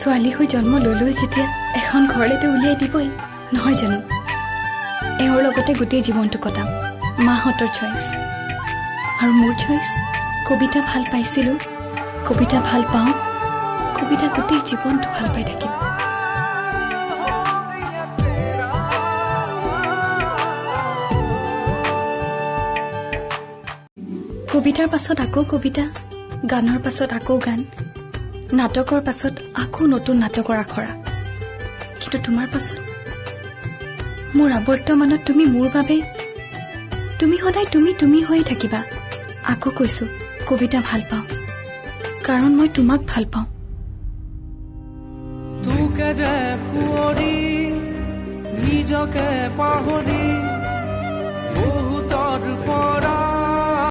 ছোৱালী হৈ জন্ম ললৈ যেতিয়া এখন ঘৰলৈতো উলিয়াই দিবই নহয় জানো এওঁৰ লগতে গোটেই জীৱনটো কটাম মাহঁতৰ চইচ আৰু মোৰ চইচ কবিতা ভাল পাইছিলোঁ কবিতা ভাল পাওঁ কবিতা গোটেই জীৱনটো ভাল পাই থাকিম কবিতাৰ পাছত আকৌ কবিতা গানৰ পাছত আকৌ গান নাটকৰ পাছত আকৌ নতুন নাটকৰ আখৰা কিন্তু তোমাৰ পাছত মোৰ আৱৰ্তমানত তুমি মোৰ বাবে তুমি সদায় তুমি হৈয়ে থাকিবা আকৌ কৈছো কবিতা ভাল পাওঁ কাৰণ মই তোমাক ভাল পাওঁ তোকে যে ফুৰি নিজকে পাহৰি